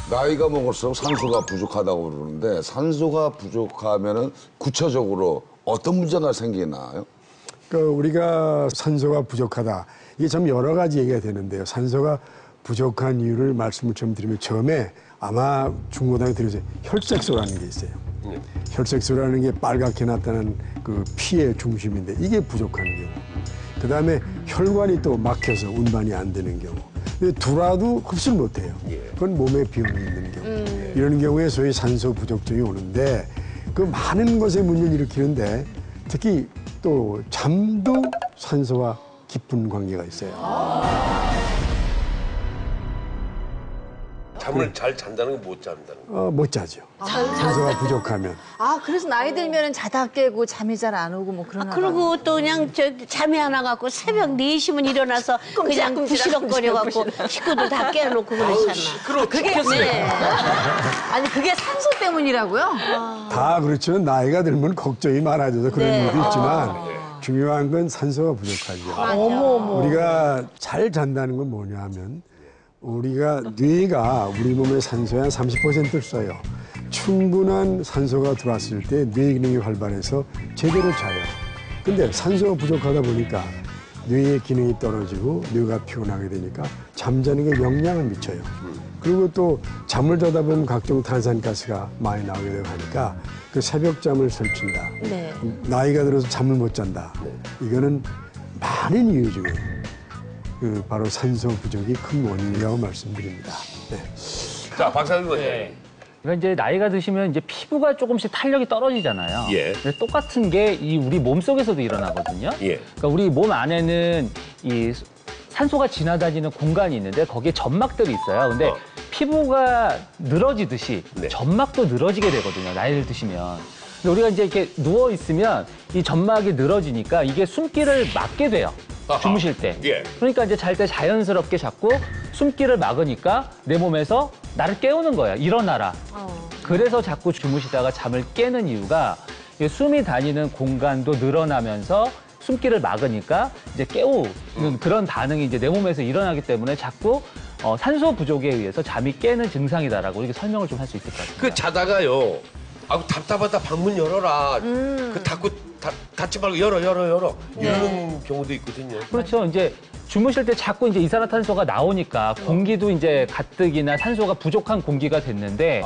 나이가 먹을수록 산소가 부족하다고 그러는데 산소가 부족하면은 구체적으로 어떤 문제가 생기나요? 우리가 산소가 부족하다. 이게 참 여러 가지 얘기가 되는데요. 산소가 부족한 이유를 말씀을 좀 드리면 처음에 아마 중고등학교 들으세요. 혈색소라는 게 있어요. 혈색소라는 게 빨갛게 나타나는 그 피의 중심인데 이게 부족한 경우. 그다음에 혈관이 또 막혀서 운반이 안 되는 경우. 근데 둘아도 흡수를 못해요. 그건 몸에 비용이 있는 경우. 이런 경우에 소위 산소 부족증이 오는데 그 많은 것에 문제를 일으키는데 특히 또 잠도 산소와 깊은 관계가 있어요. 잠을 잘 잔다는 건 못 잔다는 거. 못 자죠. 산소가 부족하면. 아, 그래서 나이 들면은 자다 깨고 잠이 잘 안 오고 뭐 그러나. 그리고 또 그냥 잠이 안 와갖고 새벽 4시면 일어나서 그냥 부시럭거려갖고 식구들 다 깨워놓고 그러잖아. 그게 네. 아니 그게 산소 때문이라고요? 다 그렇죠. 나이가 들면 걱정이 많아져서 그런 네. 일도 있지만 중요한 건 산소가 부족하죠. 어머. 우리가 잘 잔다는 건 뭐냐 하면 우리가 뇌가 우리 몸의 산소의 한 30%를 써요. 충분한 산소가 들어왔을 때 뇌 기능이 활발해서 제대로 자요. 근데 산소가 부족하다 보니까 뇌의 기능이 떨어지고 뇌가 피곤하게 되니까 잠자는 게 영향을 미쳐요. 그리고 또 잠을 자다 보면 각종 탄산가스가 많이 나오게 되고 하니까 그 새벽잠을 설친다. 네. 나이가 들어서 잠을 못 잔다. 이거는 많은 이유 중에 바로 산소 부족이 큰 원인이라고 말씀드립니다. 네. 자, 박상준 원장님. 네. 그러니까 이제 나이가 드시면 이제 피부가 조금씩 탄력이 떨어지잖아요. 예. 근데 똑같은 게 이 우리 몸 속에서도 일어나거든요. 예. 그러니까 우리 몸 안에는 이 산소가 지나다니는 공간이 있는데 거기에 점막들이 있어요. 근데 피부가 늘어지듯이 네. 점막도 늘어지게 되거든요. 나이를 드시면. 근데 우리가 이제 이렇게 누워 있으면 이 점막이 늘어지니까 이게 숨기를 막게 돼요. 주무실 때. 예. 그러니까 이제 잘 때 자연스럽게 자꾸 숨기를 막으니까 내 몸에서 나를 깨우는 거야. 일어나라. 그래서 자꾸 주무시다가 잠을 깨는 이유가 이 숨이 다니는 공간도 늘어나면서 숨기를 막으니까 이제 깨우는 그런 반응이 이제 내 몸에서 일어나기 때문에 자꾸 산소 부족에 의해서 잠이 깨는 증상이다라고 이렇게 설명을 좀 할 수 있을 것 같아요. 그 자다가요. 아우 답답하다 방문 열어라. 그 닫지 말고 열어. 이러는 경우도 있거든요. 그렇죠. 이제 주무실 때 자꾸 이제 이산화탄소가 나오니까 공기도 이제 가뜩이나 산소가 부족한 공기가 됐는데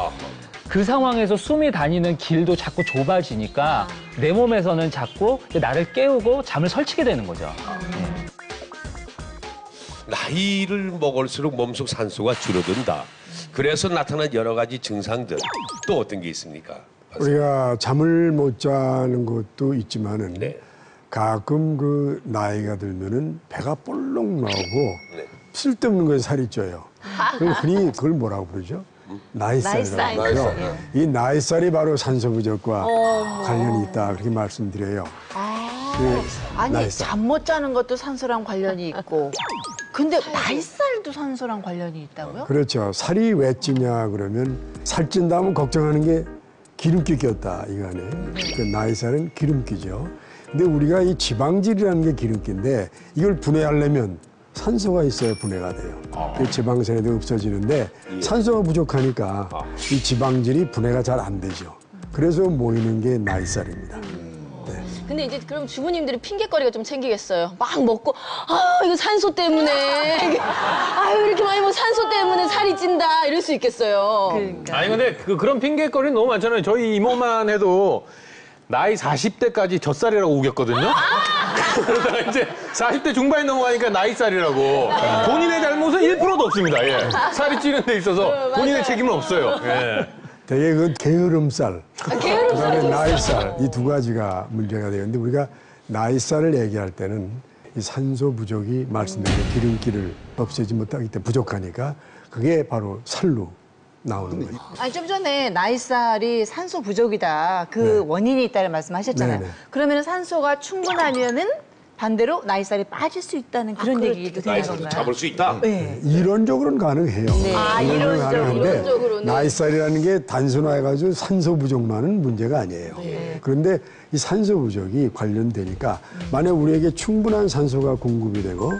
그 상황에서 숨이 다니는 길도 자꾸 좁아지니까 내 몸에서는 자꾸 나를 깨우고 잠을 설치게 되는 거죠. 나이를 먹을수록 몸속 산소가 줄어든다. 그래서 나타난 여러 가지 증상들 또 어떤 게 있습니까? 우리가 잠을 못 자는 것도 있지만은 네. 가끔 그 나이가 들면은 배가 볼록 나오고 쓸데없는 거에 살이 쪄요. 흔히 그걸 뭐라고 부르죠? 나이살이라고 그러죠. 이 나이살이 바로 산소 부족과 관련이 있다 그렇게 말씀드려요. 아니 나이살. 잠 못 자는 것도 산소랑 관련이 있고. 근데 나이살도 산소랑 관련이 있다고요? 그렇죠. 살이 왜 찌냐 그러면 살찐다면 걱정하는 게 기름기 꼈다 이거 안에. 그 나이살은 기름기죠. 근데 우리가 이 지방질이라는 게 기름기인데 이걸 분해하려면 산소가 있어야 분해가 돼요. 그 지방산에도 없어지는데 산소가 부족하니까 이 지방질이 분해가 잘 안 되죠. 그래서 모이는 게 나이살입니다. 근데 이제 그럼 주부님들이 핑계거리가 좀 생기겠어요. 막 먹고 이거 산소 때문에 이렇게 많이 먹어 산소 때문에 살이 찐다 이럴 수 있겠어요. 그러니까. 아니 근데 그런 핑계거리는 너무 많잖아요. 저희 이모만 해도 나이 40대까지 젖살이라고 우겼거든요. 그러다가 이제 40대 중반이 넘어가니까 나이살이라고. 본인의 잘못은 1%도 없습니다. 예. 살이 찌는 데 있어서 본인의 책임은 없어요. 예. 되게 그 게으름살, 그다음에 나이살 이 두 가지가 문제가 되는데 우리가 나이살을 얘기할 때는 이 산소 부족이 말씀드린 기름기를 없애지 못하기 때문에 부족하니까 그게 바로 살로 나오는 거죠. 아니 좀 전에 나이살이 산소 부족이다. 그 원인이 있다는 말씀하셨잖아요. 네네. 그러면 산소가 충분하면은 반대로 나이살이 빠질 수 있다는 그런 얘기도 되는 나이살도 건가요? 잡을 수 있다. 네. 이론적으로는 가능해요. 이론적으로는 이론적으로는. 나이살이라는 게 단순화해가지고 산소 부족만은 문제가 아니에요. 그런데 이 산소 부족이 관련되니까 만약 우리에게 충분한 산소가 공급이 되고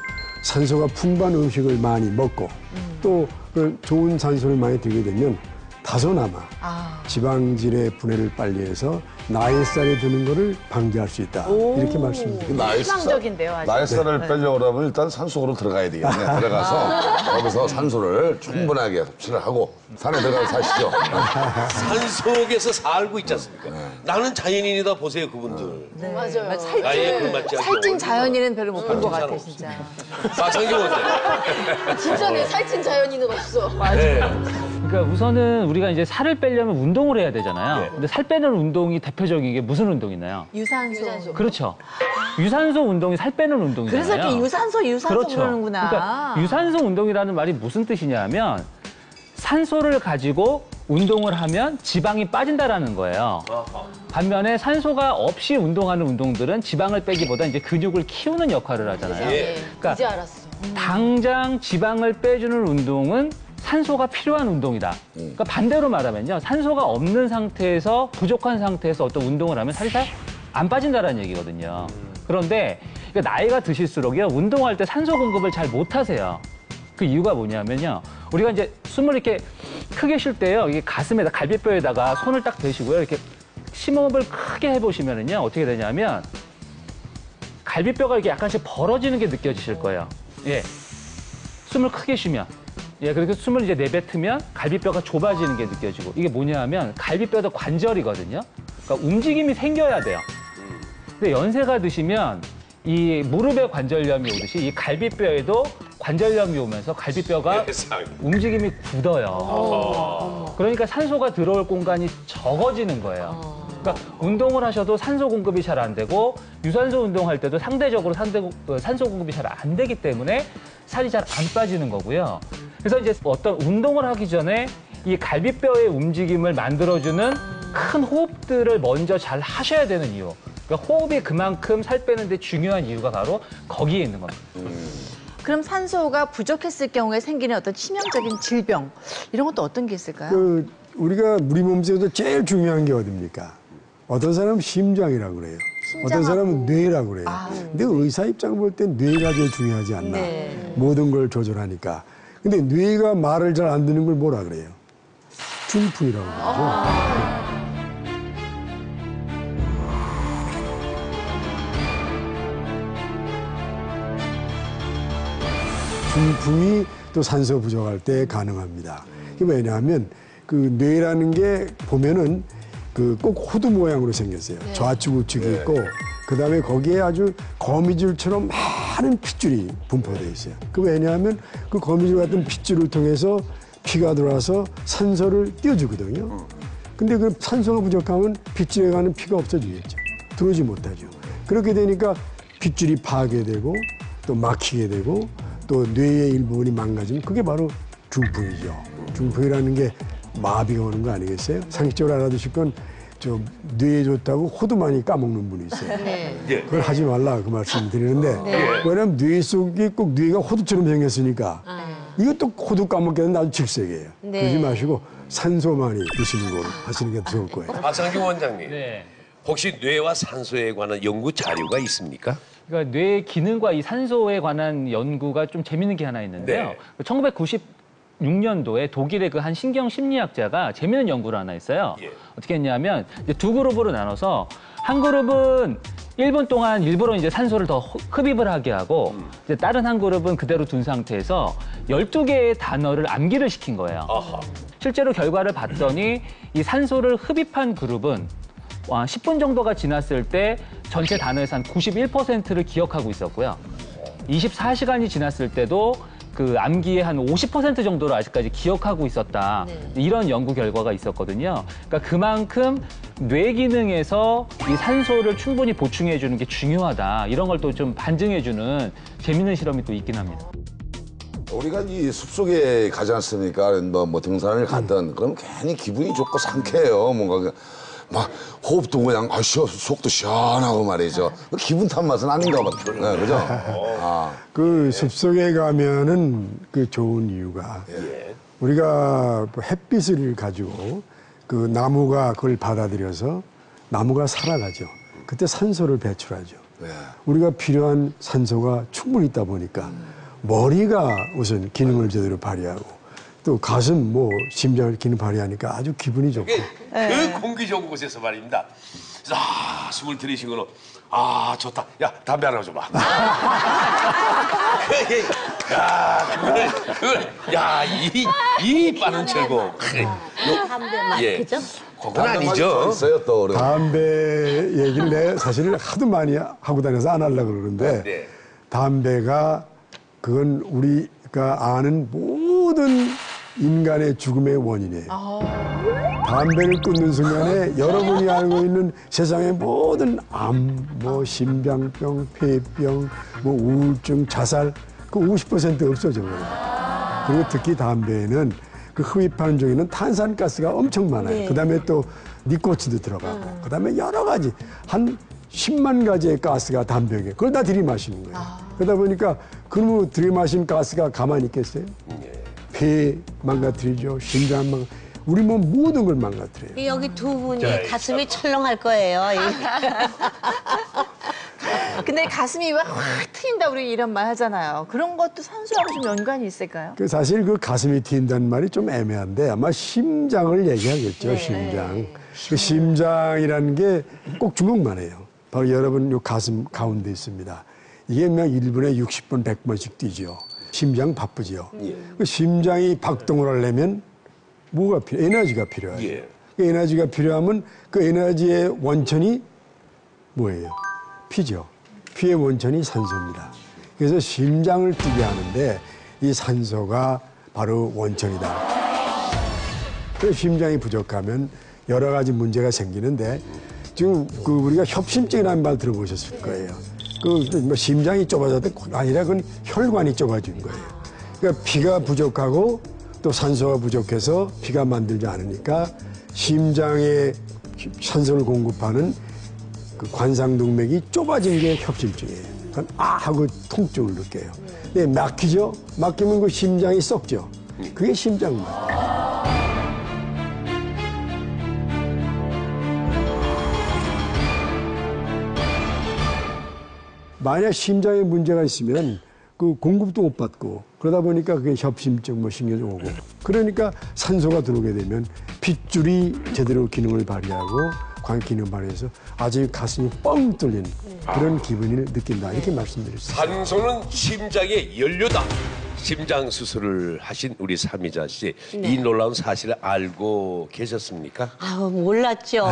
산소가 풍부한 음식을 많이 먹고 또 그 좋은 산소를 많이 들게 되면 다소나마, 지방질의 분해를 빨리 해서 나이살이 드는 거를 방지할 수 있다. 이렇게 말씀드립니다. 희망적인데요, 아주. 나이살을 빼려고 하면 일단 산속으로 들어가야 되겠네. 들어가서 거기서 산소를 충분하게 섭취를 하고 산에 들어가서 사시죠. 산속에서 살고 있지 않습니까? 나는 자연인이다 보세요, 그분들. 맞아요. 나이에 걸맞지 않게 살찐 어울리는 자연인은 별로 못 본 것 같아, 사람 진짜. 박상규 원장님. 진짜 내 살찐 자연인은 없어. 네. 그러니까 우선은 우리가 이제 살을 빼려면 운동을 해야 되잖아요. 근데 살 빼는 운동이 대표적인 게 무슨 운동이나요? 유산소. 그렇죠. 유산소 운동이 살 빼는 운동이잖아요. 그래서 이렇게 유산소 그렇죠. 그러는구나. 그러니까 유산소 운동이라는 말이 무슨 뜻이냐면 산소를 가지고 운동을 하면 지방이 빠진다라는 거예요. 반면에 산소가 없이 운동하는 운동들은 지방을 빼기보다 이제 근육을 키우는 역할을 하잖아요. 그러니까 이제 알았어. 당장 지방을 빼주는 운동은 산소가 필요한 운동이다. 그러니까 반대로 말하면요. 산소가 없는 상태에서 부족한 상태에서 어떤 운동을 하면 살이 잘 안 빠진다라는 얘기거든요. 그런데 나이가 드실수록요. 운동할 때 산소 공급을 잘 못하세요. 그 이유가 뭐냐면요. 우리가 이제 숨을 이렇게 크게 쉴 때요. 이게 가슴에다 갈비뼈에다가 손을 딱 대시고요. 이렇게 심호흡을 크게 해보시면은요. 어떻게 되냐면 갈비뼈가 이렇게 약간씩 벌어지는 게 느껴지실 거예요. 예. 숨을 크게 쉬면. 예, 그렇게 숨을 이제 내뱉으면 갈비뼈가 좁아지는 게 느껴지고 이게 뭐냐면 갈비뼈도 관절이거든요. 그러니까 움직임이 생겨야 돼요. 근데 연세가 드시면 이 무릎에 관절염이 오듯이 이 갈비뼈에도 관절염이 오면서 갈비뼈가 움직임이 굳어요. 그러니까 산소가 들어올 공간이 적어지는 거예요. 그러니까 운동을 하셔도 산소 공급이 잘 안 되고 유산소 운동할 때도 상대적으로 산소 공급이 잘 안 되기 때문에 살이 잘 안 빠지는 거고요. 그래서 이제 어떤 운동을 하기 전에 이 갈비뼈의 움직임을 만들어주는 큰 호흡들을 먼저 잘 하셔야 되는 이유. 그러니까 호흡이 그만큼 살 빼는데 중요한 이유가 바로 거기에 있는 겁니다. 그럼 산소가 부족했을 경우에 생기는 어떤 치명적인 질병 이런 것도 어떤 게 있을까요? 우리가 우리 몸속에서 제일 중요한 게 어딥니까? 어떤 사람은 심장이라고 그래요. 어떤 사람은 뇌라고 그래요. 근데 의사 입장 볼 땐 뇌가 제일 중요하지 않나. 모든 걸 조절하니까. 근데 뇌가 말을 잘 안 듣는 걸 뭐라 그래요? 중풍이라고 그러죠. 중풍이 또 산소 부족할 때 가능합니다. 이게 왜냐하면 그 뇌라는 게 보면은 그 꼭 호두 모양으로 생겼어요. 좌측 우측이 있고 그다음에 거기에 아주 거미줄처럼 많은 핏줄이 분포되어 있어요. 그 왜냐하면 그 거미줄 같은 핏줄을 통해서 피가 들어와서 산소를 띄워주거든요. 근데 그 산소가 부족하면 핏줄에 가는 피가 없어지겠죠. 들어오지 못하죠. 그렇게 되니까 핏줄이 파괴되고 또 막히게 되고 또 뇌의 일부분이 망가지면 그게 바로 중풍이죠. 중풍이라는 게 마비가 오는 거 아니겠어요? 상식적으로 알아두실 건 저 뇌에 좋다고 호두 많이 까먹는 분이 있어요. 그걸 하지 말라 그 말씀 드리는데 왜냐하면 뇌 속이 꼭 뇌가 호두처럼 생겼으니까 이것도 호두 까먹게 되면 아주 질색이에요. 그러지 마시고 산소 많이 드시는 걸로 하시는 게 좋을 거예요. 박상규 원장님. 네. 혹시 뇌와 산소에 관한 연구 자료가 있습니까? 그러니까 뇌의 기능과 이 산소에 관한 연구가 좀 재밌는 게 하나 있는데요. 네. 1996년도에 독일의 그 한 신경 심리학자가 재밌는 연구를 하나 했어요. 어떻게 했냐면 이제 두 그룹으로 나눠서 한 그룹은 1분 동안 일부러 이제 산소를 더 흡입을 하게 하고 이제 다른 한 그룹은 그대로 둔 상태에서 12개의 단어를 암기를 시킨 거예요. 실제로 결과를 봤더니 이 산소를 흡입한 그룹은 10분 정도가 지났을 때 전체 단어에서 한 91%를 기억하고 있었고요. 24시간이 지났을 때도 그 암기의 한 50% 정도를 아직까지 기억하고 있었다. 이런 연구 결과가 있었거든요. 그러니까 그만큼 뇌 기능에서 이 산소를 충분히 보충해 주는 게 중요하다. 이런 걸 또 좀 반증해 주는 재밌는 실험이 또 있긴 합니다. 우리가 이 숲속에 가지 않습니까? 뭐 등산을 갔던 그러면 괜히 기분이 좋고 상쾌해요. 뭔가 막 호흡도 그냥 속도 시원하고 말이죠. 기분 탓 맛은 아닌가 봐요. 네, 그죠? 그 숲속에 가면은 그 좋은 이유가 우리가 햇빛을 가지고 그 나무가 그걸 받아들여서 나무가 살아가죠. 그때 산소를 배출하죠. 우리가 필요한 산소가 충분히 있다 보니까 머리가 우선 기능을 제대로 발휘하고 또 가슴, 뭐 심장을 기능 발휘하니까 아주 기분이 좋고. 그 공기 좋은 곳에서 말입니다. 자, 숨을 들이쉬고는 아 좋다. 야 담배 하나 줘봐. 이 빠는 최고. 담배 맛 예. 그죠? 그건 아니죠. 있어요 또 우리. 담배 얘기를 내 사실 하도 많이 하고 다녀서 안 하려고 그러는데 네. 담배가 그건 우리가 아는 모든 인간의 죽음의 원인이에요. 담배를 끊는 순간에 여러분이 알고 있는 세상의 모든 암, 뭐 심장병, 폐병, 뭐 우울증, 자살 그 50% 없어져요. 그리고 특히 담배에는 그 흡입하는 중에는 탄산가스가 엄청 많아요. 그다음에 또 니코틴도 들어가고 그다음에 여러 가지 한 10만 가지의 가스가 담배에 그걸 다 들이마시는 거예요. 그러다 보니까 그러면 들이마신 가스가 가만히 있겠어요? 폐 망가뜨리죠. 심장 우리 몸 모든 걸 망가뜨려요. 여기 두 분이 가슴이 철렁할 거예요. 근데 가슴이 왜 확 트인다 우리 이런 말 하잖아요. 그런 것도 산소하고 좀 연관이 있을까요? 그 사실 그 가슴이 튄다는 말이 좀 애매한데 아마 심장을 얘기하겠죠. 심장. 그 심장이라는 게 꼭 주먹만 해요. 바로 여러분 요 가슴 가운데 있습니다. 이게 그냥 1분에 60번, 100번씩 뛰죠. 심장 바쁘죠. 그 심장이 박동을 하려면 뭐가 필요해요? 에너지가 필요하죠. 그 에너지가 필요하면 그 에너지의 원천이 뭐예요? 피죠. 피의 원천이 산소입니다. 그래서 심장을 뛰게 하는데 이 산소가 바로 원천이다. 그래서 심장이 부족하면 여러 가지 문제가 생기는데 지금 그 우리가 협심증이라는 말 들어보셨을 거예요. 그 뭐 심장이 좁아졌던 게 아니라 그건 혈관이 좁아진 거예요. 그러니까 피가 부족하고 또 산소가 부족해서 피가 만들지 않으니까 심장에 산소를 공급하는 그 관상동맥이 좁아진 게 협심증이에요. 그러니까 아 하고 통증을 느껴요. 근데 막히죠? 막히면 그 심장이 썩죠. 그게 심장막. 만약 심장에 문제가 있으면 그 공급도 못 받고 그러다 보니까 그게 협심증 뭐 신경이 오고 그러니까 산소가 들어오게 되면 핏줄이 제대로 기능을 발휘하고 관 기능 발휘해서 아주 가슴이 뻥 뚫린 그런 기분을 느낀다 이렇게 말씀드릴 수 있습니다. 산소는 심장의 연료다. 심장 수술을 하신 우리 삼희자 씨, 이 놀라운 사실을 알고 계셨습니까? 아우 몰랐죠.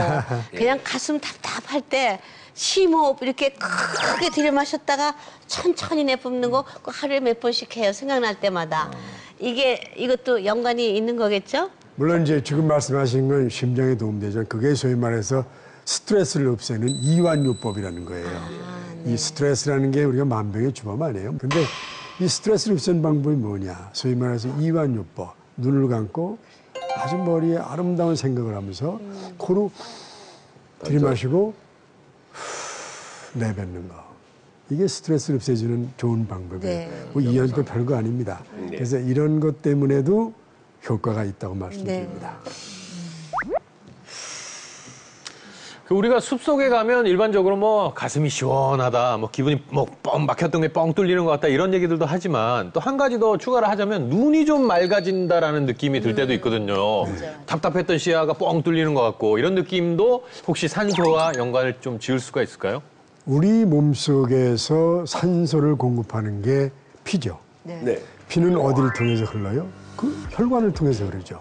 그냥 가슴 답답할 때 심호흡 이렇게 크게 들이마셨다가 천천히 내뿜는 거 하루에 몇 번씩 해요. 생각날 때마다. 이것도 연관이 있는 거겠죠? 물론 이제 지금 말씀하신 건 심장에 도움되죠. 그게 소위 말해서 스트레스를 없애는 이완요법이라는 거예요. 이 스트레스라는 게 우리가 만병의 주범 아니에요. 근데 이 스트레스를 없애는 방법이 뭐냐. 소위 말해서 이완요법. 눈을 감고 아주 머리에 아름다운 생각을 하면서 코로 들이마시고 내뱉는 거. 이게 스트레스를 없애주는 좋은 방법이에요. 뭐 이완도 별거 아닙니다. 그래서 이런 것 때문에도 효과가 있다고 말씀드립니다. 그 우리가 숲속에 가면 일반적으로 뭐 가슴이 시원하다, 뭐 기분이 뭐 뻥 막혔던 게 뻥 뚫리는 것 같다 이런 얘기들도 하지만 또 한 가지 더 추가를 하자면 눈이 좀 맑아진다라는 느낌이 들 때도 있거든요. 답답했던 시야가 뻥 뚫리는 것 같고 이런 느낌도 혹시 산소와 연관을 좀 지을 수가 있을까요? 우리 몸속에서 산소를 공급하는 게 피죠. 피는 어디를 통해서 흘러요? 그 혈관을 통해서 흐르죠.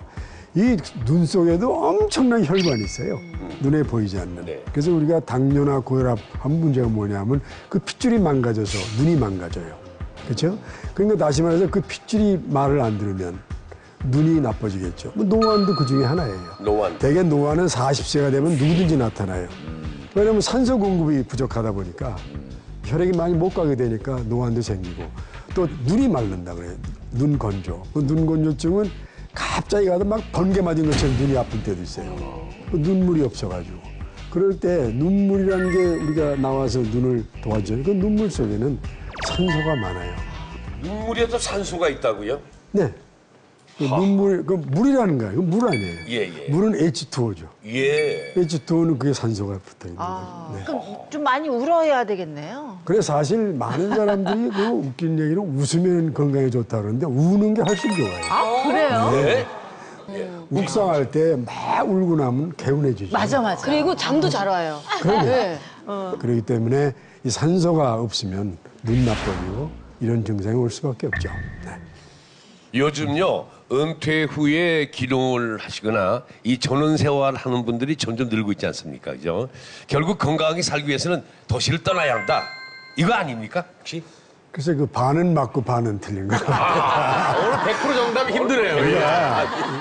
이 눈 속에도 엄청난 혈관이 있어요. 눈에 보이지 않는. 그래서 우리가 당뇨나 고혈압 한 문제가 뭐냐면 그 핏줄이 망가져서 눈이 망가져요. 그렇죠? 그러니까 다시 말해서 그 핏줄이 말을 안 들으면 눈이 나빠지겠죠. 뭐 노안도 그 중에 하나예요. 노안. 대개 노안은 40세가 되면 누구든지 나타나요. 왜냐하면 산소 공급이 부족하다 보니까 혈액이 많이 못 가게 되니까 노안도 생기고 또 눈이 마른다 그래요. 눈 건조. 그 눈 건조증은 갑자기 가도 막 번개 맞은 것처럼 눈이 아플 때도 있어요. 그 눈물이 없어가지고. 그럴 때 눈물이라는 게 우리가 나와서 눈을 도와줘요. 그 눈물 속에는 산소가 많아요. 눈물에도 산소가 있다고요? 네. 그 눈물, 그 물이라는 거예요. 그 물 아니에요. 예. 물은 H2O죠. 예. H2O는 그게 산소가 붙어 있는 거죠. 네. 그럼 좀 많이 울어야 되겠네요. 그래 사실 많은 사람들이 그 웃긴 얘기로 웃으면 건강에 좋다 그러는데 우는 게 훨씬 좋아요. 아, 그래요? 네. 묵상할 때 막 울고 나면 개운해지죠. 맞아. 그리고 잠도 잘 와요. 네. 그렇기 때문에 이 산소가 없으면 눈 나빠지고 이런 증상이 올 수밖에 없죠. 네. 요즘요 은퇴 후에 기농을 하시거나 이 전원생활 하는 분들이 점점 늘고 있지 않습니까? 그죠? 결국 건강하게 살기 위해서는 도시를 떠나야 한다. 이거 아닙니까? 혹시? 그래서 그 반은 맞고 반은 틀린 거. 오늘 100% 정답이 힘드네요.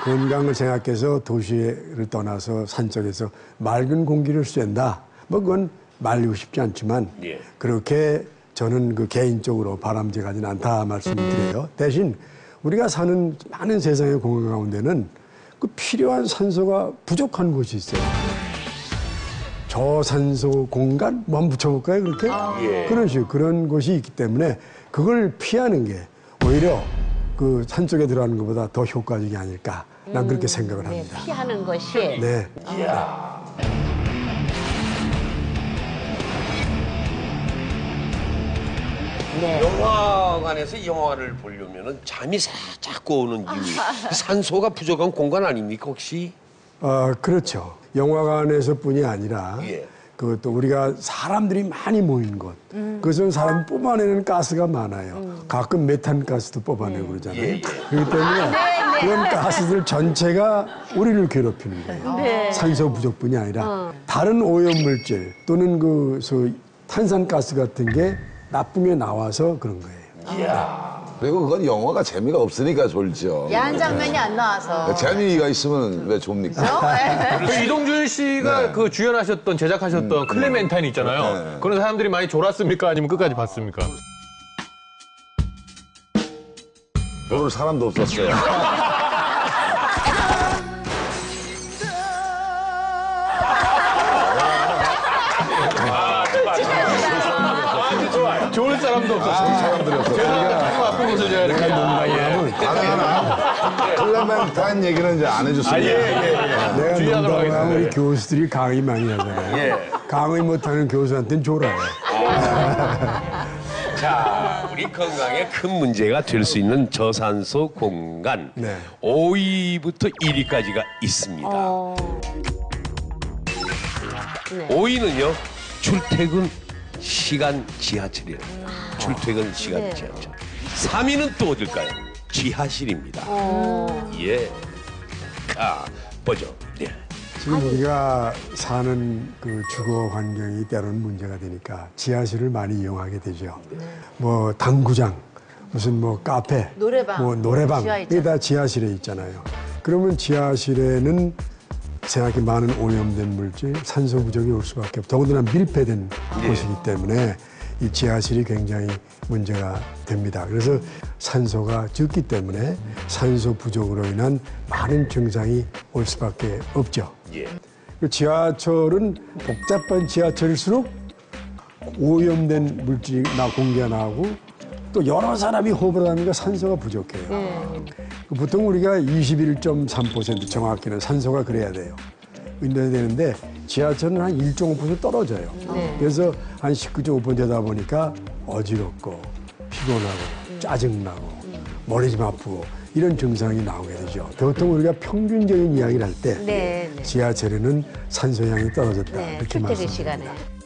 건강을 생각해서 도시를 떠나서 산속에서 맑은 공기를 쐰다. 뭐 그건 말리고 싶지 않지만 예. 그렇게 저는 그 개인적으로 바람직하지는 않다 말씀을 드려요. 대신 우리가 사는 많은 세상의 공간 가운데는 그 필요한 산소가 부족한 곳이 있어요. 저산소 공간? 뭐 한번 붙여볼까요, 그렇게? 예. 그런 식으로 그런 곳이 있기 때문에 그걸 피하는 게 오히려 그 산속에 들어가는 것보다 더 효과적이 아닐까. 난 그렇게 생각을 네, 합니다. 피하는 것이. 네. 네. 영화관에서 이 영화를 보려면은 잠이 자꾸 오는 이유. 산소가 부족한 공간 아닙니까 혹시? 그렇죠. 영화관에서뿐이 아니라 예. 그것도 우리가 사람들이 많이 모인 곳. 그것은 사람 뽑아내는 가스가 많아요. 가끔 메탄 가스도 뽑아내고 그러잖아요. 예. 그렇기 때문에 그런 가스들 전체가 우리를 괴롭히는 거예요. 산소 부족뿐이 아니라 다른 오염물질 또는 탄산가스 같은 게 나쁜 게 나와서 그런 거예요. 그리고 그건 영화가 재미가 없으니까 졸죠. 야한 장면이 안 나와서. 재미가 있으면 왜 좁니까? 그 이동준 씨가 네. 그 주연하셨던 제작하셨던 클레멘타인 있잖아요. 네. 그런 사람들이 많이 졸았습니까? 아니면 끝까지 봤습니까? 오늘 사람도 없었어요. 좋을 사람도 없었어요. 사람들이 없었어요. 제가 아픈 곳을 제가 이렇게 농담을 클레멘타인 얘기는 이제 안 해줬습니다. 내가 주의하도록 농담을 하면 하겠습니다. 우리 교수들이 강의 많이 하잖아요. 강의 못하는 교수한테는 졸아요. 자, 우리 건강에 큰 문제가 될 수 있는 저산소 공간. 네. 5위부터 1위까지가 있습니다. 5위는요, 출퇴근 시간 지하철이에요. 출퇴근 시간 네. 지하철. 3위는 또 어딜까요? 지하실입니다. 예. 보죠. 네. 지금 우리가 사는 그 주거 환경이 때로는 문제가 되니까 지하실을 많이 이용하게 되죠. 뭐 당구장, 무슨 뭐 카페, 노래방, 뭐 노래방 지하 이게 다 지하실에 있잖아요. 그러면 지하실에는 생각이 많은 오염된 물질, 산소 부족이 올 수밖에 없고 더군다나 밀폐된 곳이기 때문에 이 지하실이 굉장히 문제가 됩니다. 그래서 산소가 적기 때문에 산소 부족으로 인한 많은 증상이 올 수밖에 없죠. 예. 그 지하철은 복잡한 지하철일수록 오염된 물질이 공기가 나오고 또 여러 사람이 호흡을 하니까 산소가 부족해요. 보통 우리가 21.3% 정확히는 산소가 그래야 돼요. 있어야 되는데 지하철은 한 1.5% 떨어져요. 그래서 한 19.5% 되다 보니까 어지럽고 피곤하고 짜증나고 머리 좀 아프고 이런 증상이 나오게 되죠. 보통 우리가 평균적인 이야기를 할 때 네. 지하철에는 산소량이 떨어졌다 네. 이렇게 출퇴근 말씀드립니다. 시간에.